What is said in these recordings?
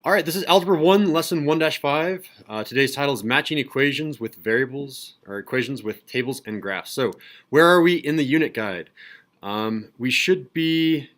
All right, this is Algebra 1, Lesson 1-5. Today's title is Matching Equations with Variables, or Equations with Tables and Graphs. So, where are we in the unit guide? We should be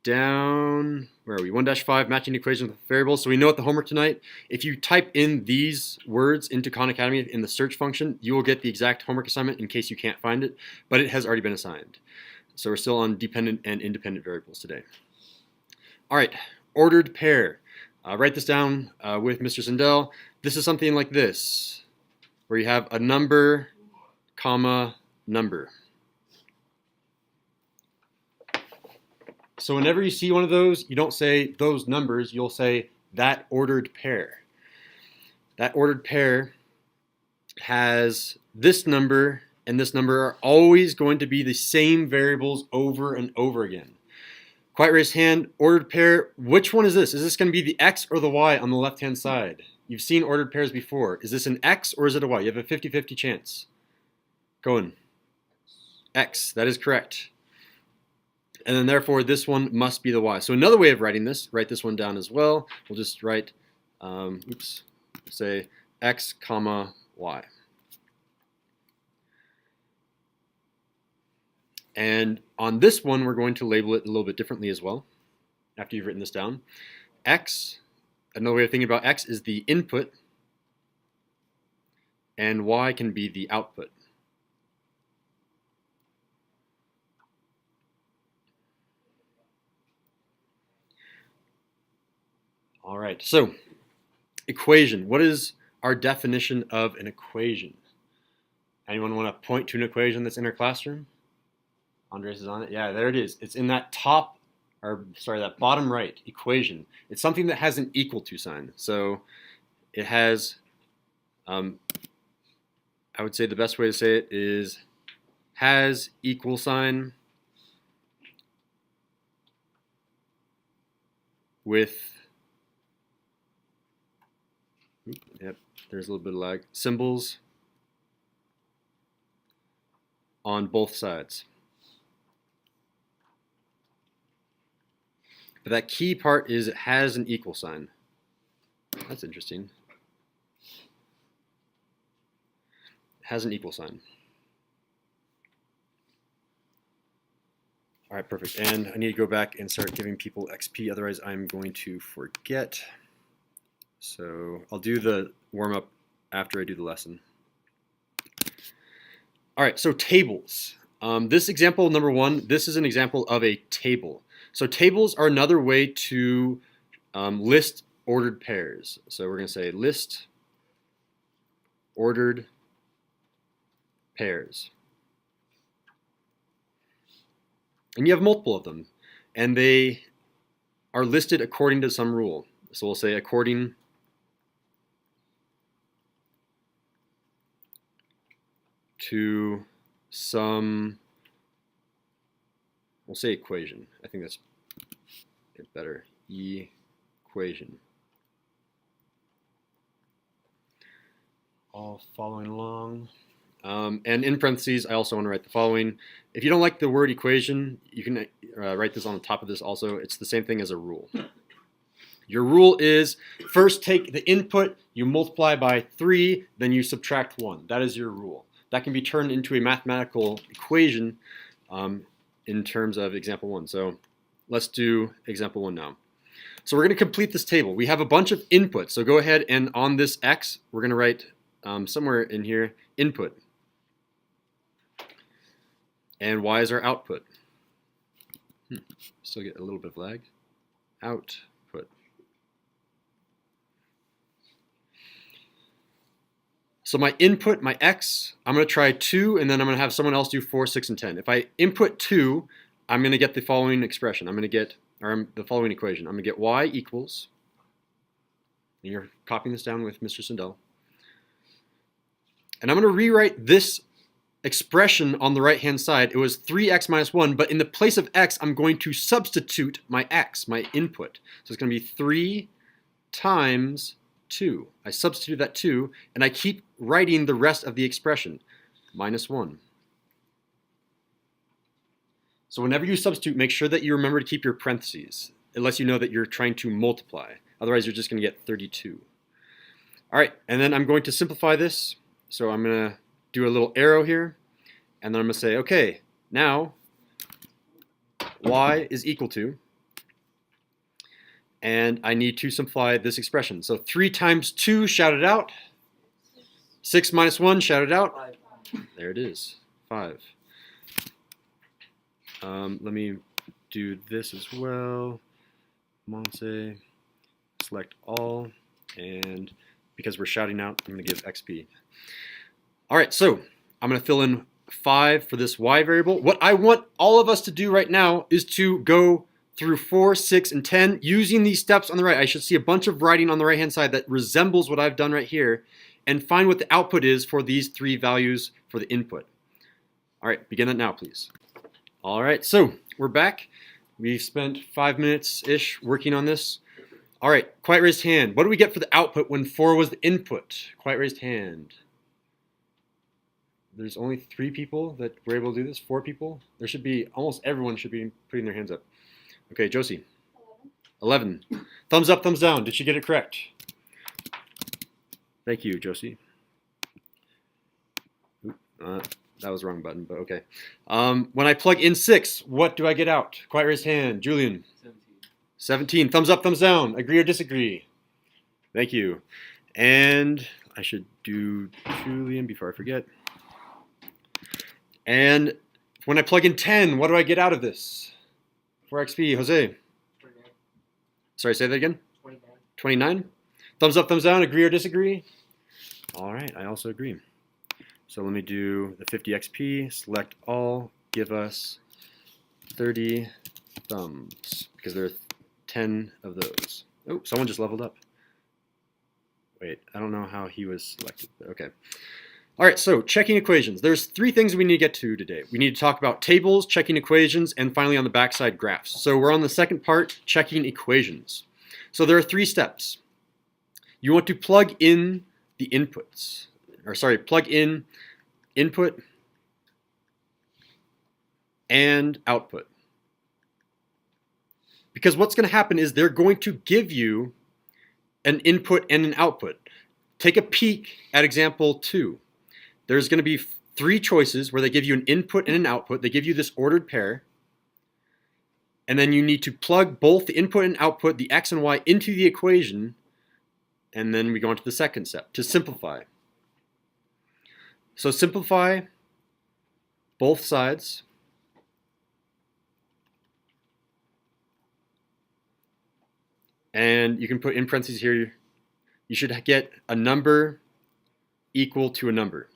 down, where are we? 1-5, Matching Equations with Variables. So we know what the homework tonight. If you type in these words into Khan Academy in the search function, you will get the exact homework assignment in case you can't find it, but it has already been assigned. So we're still on dependent and independent variables today. All right, ordered pair. Write this down with Mr. Sindel. This is something like this, where you have a number, comma, number. So whenever you see one of those, you don't say those numbers, you'll say that ordered pair. That ordered pair has this number and this number are always going to be the same variables over and over again. Quiet raised hand, ordered pair, which one is this? Is this going to be the X or the Y on the left-hand side? You've seen ordered pairs before. Is this an X or is it a Y? You have a 50-50 chance. Going. X, that is correct. And then therefore this one must be the Y. So another way of writing this, write this one down as well. We'll just write, say X, comma, Y. And on this one, we're going to label it a little bit differently as well, after you've written this down. X, another way of thinking about X is the input, and Y can be the output. All right, so equation. What is our definition of an equation? Anyone want to point to an equation that's in our classroom? Andres is on it. Yeah, there it is. It's in that that bottom right equation. It's something that has an equal to sign. So it has, I would say the best way to say it is has equal sign with, yep, there's a little bit of lag, symbols on both sides. But that key part is it has an equal sign. That's interesting. It has an equal sign. All right, perfect. And I need to go back and start giving people XP, otherwise I'm going to forget. So I'll do the warm-up after I do the lesson. All right, so tables. This example number 1, this is an example of a table. So tables are another way to list ordered pairs. So we're going to say list ordered pairs. And you have multiple of them. And they are listed according to some rule. So we'll say according to some, we'll say equation. I think that's better. Equation. All following along. And in parentheses, I also want to write the following. If you don't like the word equation, you can write this on the top of this also. It's the same thing as a rule. Your rule is first take the input, you multiply by 3, then you subtract 1. That is your rule. That can be turned into a mathematical equation in terms of example 1. So let's do example 1 now. So we're going to complete this table. We have a bunch of inputs. So go ahead and on this X, we're going to write somewhere in here input. And Y is our output. Still get a little bit of lag. Output. So my input, my X, I'm going to try 2, and then I'm going to have someone else do 4, 6, and 10. If I input 2, I'm going to get the following expression. I'm going to get, or the following equation. I'm going to get Y equals, and you're copying this down with Mr. Sindel. And I'm going to rewrite this expression on the right-hand side. It was 3x minus 1, but in the place of x, I'm going to substitute my x, my input. So it's going to be 3 times 2. I substitute that 2, and I keep writing the rest of the expression, minus 1. So whenever you substitute, make sure that you remember to keep your parentheses, unless you know that you're trying to multiply. Otherwise, you're just going to get 32. All right, and then I'm going to simplify this. So I'm going to do a little arrow here, and then I'm going to say, okay, now y is equal to, and I need to simplify this expression. So 3 times 2, shout it out. 6 minus 1, shout it out. 5. There it is, 5. Let me do this as well. Monse, select all, and because we're shouting out, I'm going to give XP. All right, so I'm going to fill in 5 for this y variable. What I want all of us to do right now is to go through 4, 6, and 10 using these steps on the right. I should see a bunch of writing on the right-hand side that resembles what I've done right here, and find what the output is for these 3 values for the input. All right, begin that now, please. All right, so we're back. We've spent 5 minutes-ish working on this. All right, quiet raised hand. What do we get for the output when 4 was the input? Quiet raised hand. There's only 3 people that were able to do this, 4 people. There should be, almost everyone should be putting their hands up. Okay, Josie. 11. Thumbs up, thumbs down. Did she get it correct? Thank you, Josie. That was the wrong button, but okay. When I plug in 6, what do I get out? Quiet raised hand. Julian. 17. Thumbs up, thumbs down. Agree or disagree? Thank you. And I should do Julian before I forget. And when I plug in 10, what do I get out of this? For XP, Jose. 29. Sorry, say that again? 29. 29. Thumbs up, thumbs down. Agree or disagree? All right, I also agree. So let me do the 50 XP, select all, give us 30 thumbs, because there are 10 of those. Oh, someone just leveled up. Wait, I don't know how he was selected, but okay. All right, so checking equations. There's 3 things we need to get to today. We need to talk about tables, checking equations, and finally on the backside graphs. So we're on the second part, checking equations. So there are 3 steps. You want to plug in the inputs, or sorry, plug in input and output. Because what's going to happen is they're going to give you an input and an output. Take a peek at example 2. There's going to be 3 choices where they give you an input and an output. They give you this ordered pair. And then you need to plug both the input and output, the x and y, into the equation. And then we go on to the second step, to simplify. So simplify both sides. And you can put in parentheses here, you should get a number equal to a number.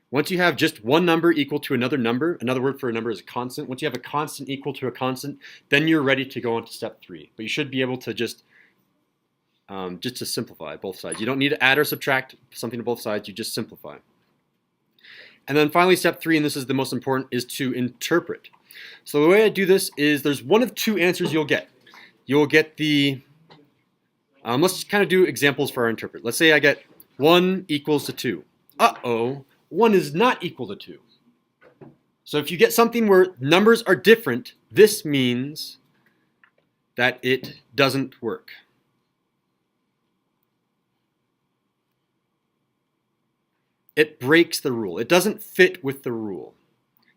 Once you have just one number equal to another word for a number is a constant. Once you have a constant equal to a constant, then you're ready to go on to step 3. But you should be able to just to simplify both sides. You don't need to add or subtract something to both sides, you just simplify. And then finally, step 3, and this is the most important, is to interpret. So the way I do this is there's one of 2 answers you'll get. You'll get the, let's kind of do examples for our interpret. Let's say I get 1 equals to 2. Uh-oh, 1 is not equal to 2. So if you get something where numbers are different, this means that it doesn't work. It breaks the rule. It doesn't fit with the rule.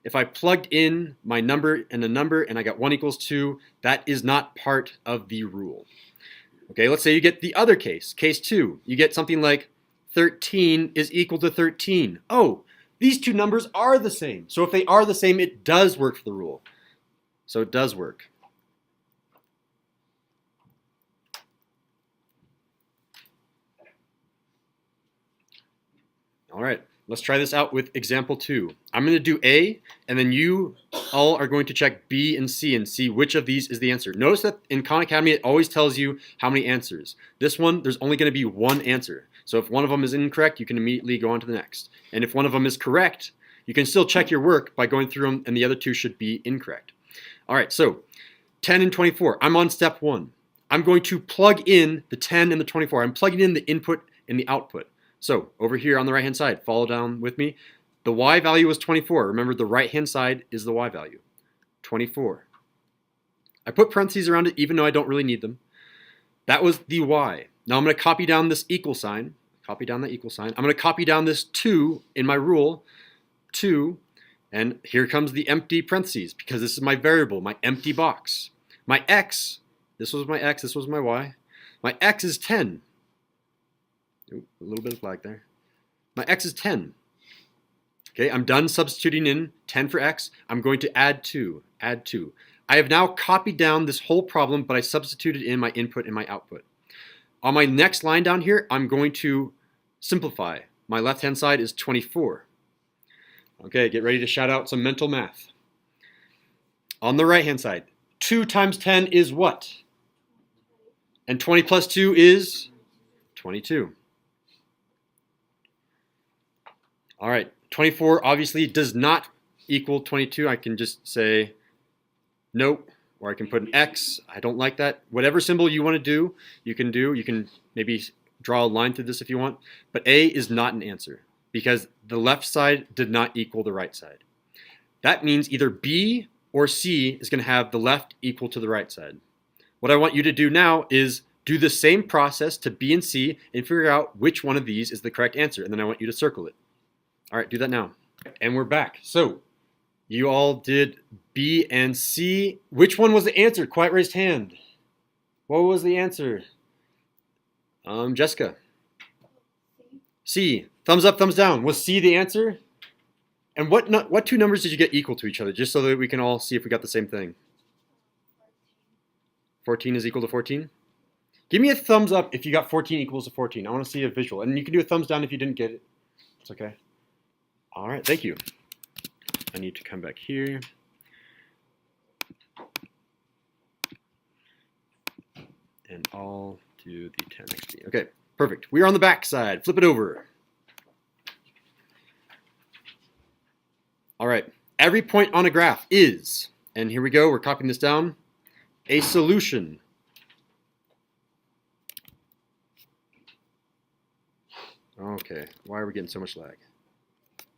If I plugged in my number and a number and I got 1 equals 2, that is not part of the rule. Okay, let's say you get the other case, case 2. You get something like 13 is equal to 13. Oh, these 2 numbers are the same. So if they are the same, it does work for the rule. So it does work. All right, let's try this out with example 2. I'm going to do A, and then you all are going to check B and C and see which of these is the answer. Notice that in Khan Academy, it always tells you how many answers. This one, there's only going to be 1 answer. So if one of them is incorrect, you can immediately go on to the next. And if one of them is correct, you can still check your work by going through them, and the other 2 should be incorrect. All right, so 10 and 24. I'm on step 1. I'm going to plug in the 10 and the 24. I'm plugging in the input and the output. So over here on the right-hand side, follow down with me. The y value was 24. Remember, the right-hand side is the y value, 24. I put parentheses around it even though I don't really need them. That was the y. Now I'm going to copy down this equal sign. Copy down the equal sign. I'm going to copy down this 2 in my rule. 2. And here comes the empty parentheses because this is my variable, my empty box. My x, this was my x, this was my y. My x is 10. Ooh, a little bit of lag there. My x is 10. Okay, I'm done substituting in 10 for x. I'm going to add 2. Add 2. I have now copied down this whole problem, but I substituted in my input and my output. On my next line down here, I'm going to simplify. My left-hand side is 24. Okay, get ready to shout out some mental math. On the right-hand side, 2 times 10 is what? And 20 plus 2 is 22. All right, 24 obviously does not equal 22. I can just say nope, or I can put an X. I don't like that. Whatever symbol you want to do, you can do. You can maybe draw a line through this if you want. But A is not an answer because the left side did not equal the right side. That means either B or C is going to have the left equal to the right side. What I want you to do now is do the same process to B and C and figure out which one of these is the correct answer. And then I want you to circle it. All right, do that now. And we're back. So you all did B and C. Which one was the answer? Quiet raised hand. What was the answer? Jessica. C. Thumbs up, thumbs down. Was C the answer? And what 2 numbers did you get equal to each other, just so that we can all see if we got the same thing? 14 is equal to 14? Give me a thumbs up if you got 14 equals to 14. I want to see a visual. And you can do a thumbs down if you didn't get it. It's okay. All right, thank you. I need to come back here. And I'll do the 10xd. Okay, perfect. We're on the back side. Flip it over. All right, every point on a graph is, and here we go, we're copying this down, a solution. Okay, why are we getting so much lag?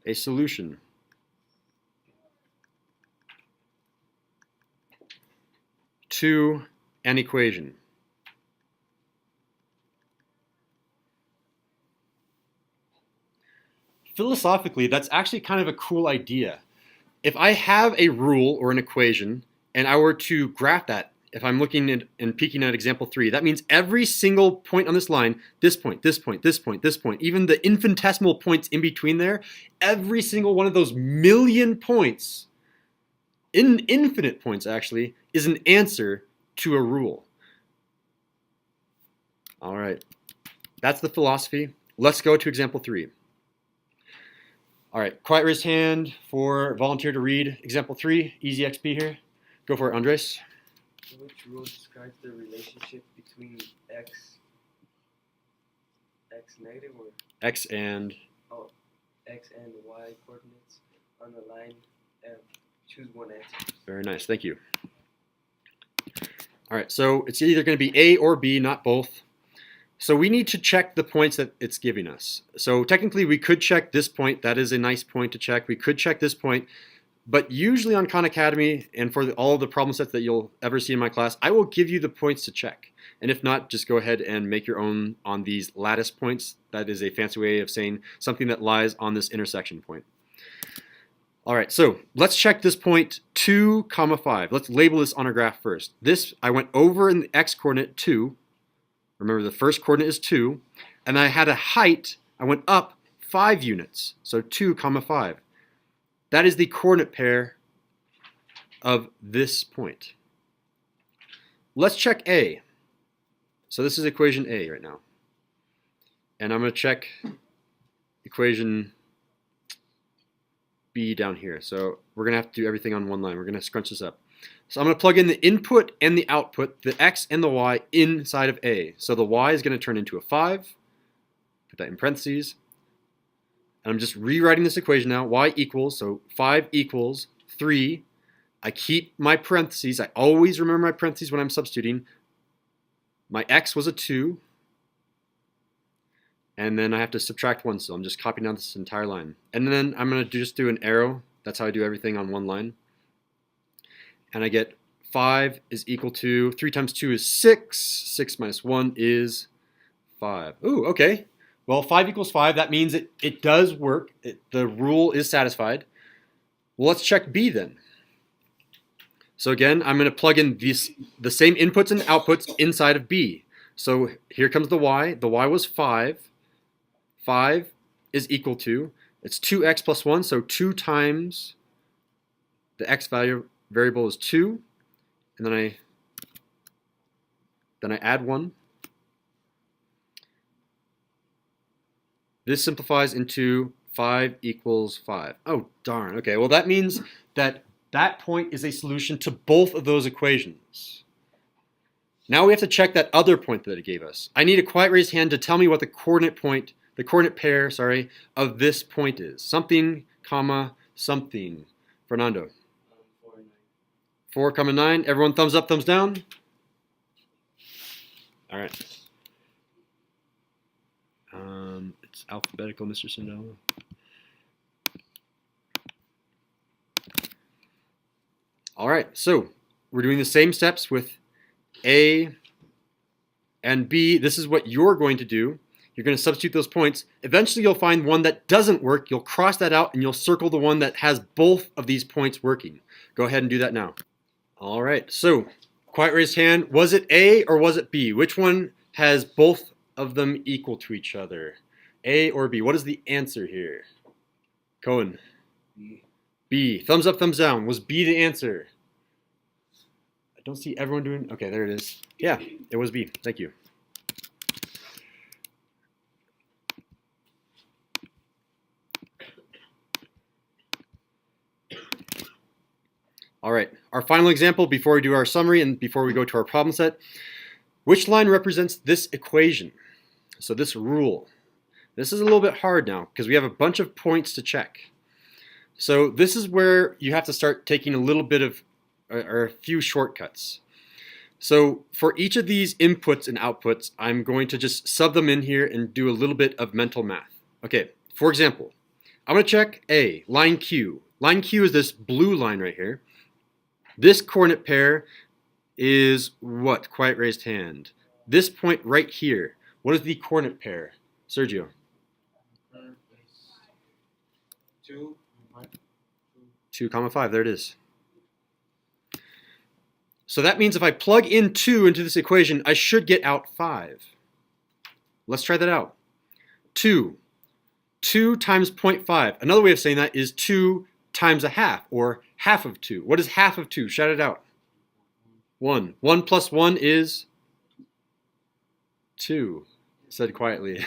A solution to an equation. Philosophically, that's actually kind of a cool idea. If I have a rule or an equation and I were to graph that, if I'm looking at and peeking at example 3, that means every single point on this line, this point, this point, this point, this point, even the infinitesimal points in between there, every single one of those million points, infinite points actually, is an answer to a rule. All right, that's the philosophy. Let's go to example 3. All right, quiet raised hand for volunteer to read example 3, easy XP here. Go for it, Andres. Which rule describes the relationship between x negative or x and y coordinates on the line F? Choose one answer. Very nice, thank you. All right, so it's either going to be A or B, not both. So we need to check the points that it's giving us. So technically we could check this point. That is a nice point to check. We could check this point. But usually on Khan Academy and for all of the problem sets that you'll ever see in my class, I will give you the points to check. And if not, just go ahead and make your own on these lattice points. That is a fancy way of saying something that lies on this intersection point. All right, so let's check this point 2, 5. Let's label this on our graph first. This, I went over in the x-coordinate 2. Remember, the first coordinate is 2. And I had a height, I went up 5 units. So 2, 5. That is the coordinate pair of this point. Let's check A. So this is equation A right now. And I'm going to check equation B down here. So we're going to have to do everything on one line. We're going to scrunch this up. So I'm going to plug in the input and the output, the x and the y, inside of A. So the y is going to turn into a 5. Put that in parentheses. And I'm just rewriting this equation now. Y equals, so 5 equals 3. I keep my parentheses. I always remember my parentheses when I'm substituting. My x was a 2. And then I have to subtract 1, so I'm just copying down this entire line. And then I'm going to just do an arrow. That's how I do everything on one line. And I get 5 is equal to, 3 times 2 is 6. 6 minus 1 is 5. Ooh, okay. Well, 5 equals 5. That means it does work. The rule is satisfied. Well, let's check B then. So again, I'm going to plug in the same inputs and outputs inside of B. So here comes the y. The y was 5. 5 is equal to, it's 2x plus 1, so 2 times the x variable is 2. And then I add 1. This simplifies into 5 equals 5. Oh, darn. Okay, well that means that point is a solution to both of those equations. Now we have to check that other point that it gave us. I need a quiet raised hand to tell me what the coordinate pair, of this point is. Something, comma, something. Fernando. 4 and 9. 4, comma 9. Everyone thumbs up, thumbs down? All right. It's alphabetical, Mr. Sindel. All right, so we're doing the same steps with A and B. This is what you're going to do. You're going to substitute those points. Eventually, you'll find one that doesn't work. You'll cross that out, and you'll circle the one that has both of these points working. Go ahead and do that now. All right, so quiet raised hand. Was it A or was it B? Which one has both of them equal to each other? A or B? What is the answer here? Cohen. B. B. Thumbs up, thumbs down. Was B the answer? I don't see everyone doing... Okay, there it is. Yeah, it was B. Thank you. All right, our final example before we do our summary and before we go to our problem set. Which line represents this equation? So this rule. This is a little bit hard now because we have a bunch of points to check. So this is where you have to start taking a little bit of, or a few shortcuts. So for each of these inputs and outputs, I'm going to just sub them in here and do a little bit of mental math. Okay, for example, I'm going to check A, line Q. Line Q is this blue line right here. This coordinate pair is what? Quiet raised hand. This point right here. What is the coordinate pair? Sergio. 2, 2, comma 5. There it is. So that means if I plug in 2 into this equation, I should get out 5. Let's try that out. 2. 2 times 0.5. Another way of saying that is 2 times a half, or half of 2. What is half of 2? Shout it out. 1. 1 plus 1 is 2. Said quietly.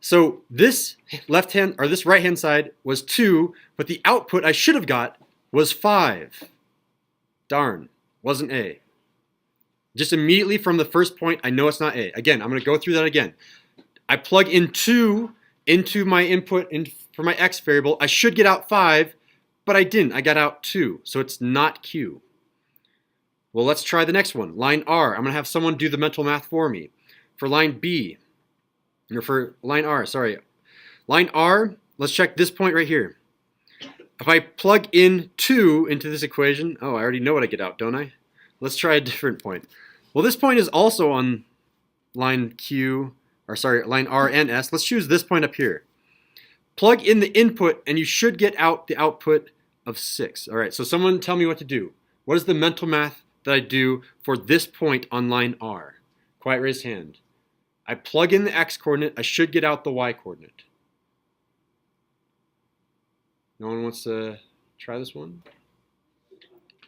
So this left hand or this right hand side was 2, but the output I should have got was 5. Darn, wasn't A. Just immediately from the first point, I know it's not A. Again, I'm going to go through that again. I plug in 2 into my input for my x variable. I should get out 5, but I didn't. I got out 2, so it's not Q. Well, let's try the next one. Line R. I'm going to have someone do the mental math for me. For line B, or for line R, sorry. Line R, let's check this point right here. If I plug in 2 into this equation, oh, I already know what I get out, don't I? Let's try a different point. Well, this point is also on line Q, or sorry, line R and S. Let's choose this point up here. Plug in the input, and you should get out the output of 6. All right, so someone tell me what to do. What is the mental math that I do for this point on line R? Quiet raised hand. I plug in the x coordinate, I should get out the y coordinate. No one wants to try this one?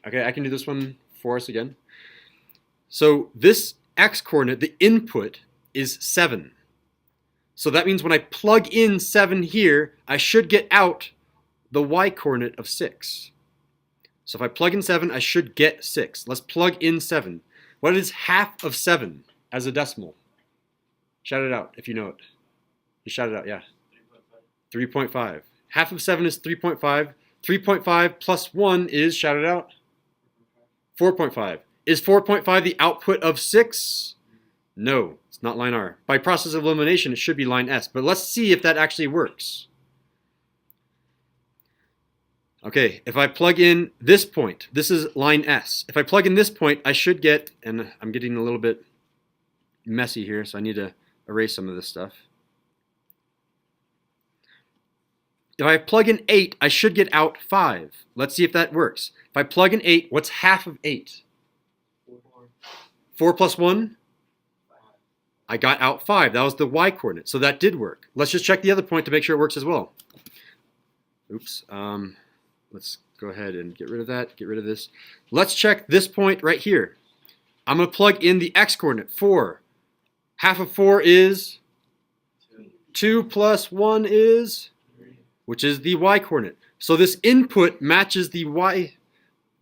Okay, I can do this one for us again. So this x coordinate, the input, is 7. So that means when I plug in 7 here, I should get out the y coordinate of 6. So if I plug in 7, I should get 6. Let's plug in 7. What is half of 7 as a decimal? Shout it out if you know it. You shout it out, yeah. 3.5. Half of 7 is 3.5. 3.5 plus 1 is, shout it out, 4.5. Is 4.5 the output of 6? No, it's not line R. By process of elimination, it should be line S. But let's see if that actually works. Okay, if I plug in this point, this is line S. If I plug in this point, I should get, and I'm getting a little bit messy here, so I need to erase some of this stuff. If I plug in 8, I should get out 5. Let's see if that works. If I plug in 8, what's half of 8? 4 plus 1? I got out 5. That was the y coordinate, so that did work. Let's just check the other point to make sure it works as well. Oops. Let's go ahead and get rid of that, get rid of this. Let's check this point right here. I'm going to plug in the x coordinate, 4. Half of 4 is 2 plus 1 is, which is the y coordinate. So this input matches the y,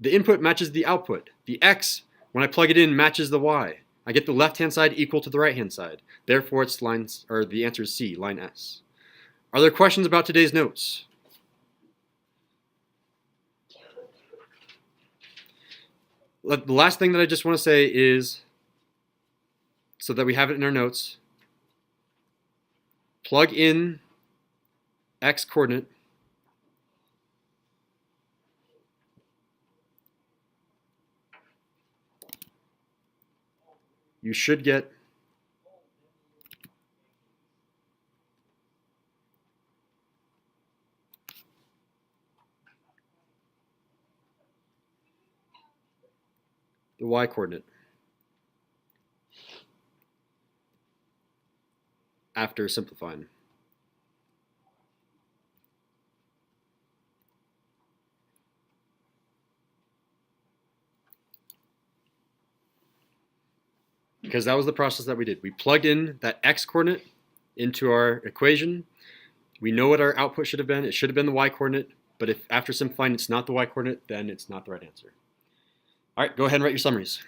the input matches the output. The x, when I plug it in, matches the y. I get the left-hand side equal to the right-hand side. Therefore, it's lines, or the answer is C, line S. Are there questions about today's notes? The last thing that I just want to say is, so that we have it in our notes, plug in x coordinate you should get the y coordinate after simplifying. Because that was the process that we did. We plugged in that x coordinate into our equation. We know what our output should have been. It should have been the y coordinate, but if after simplifying it's not the y coordinate, then it's not the right answer. All right, go ahead and write your summaries.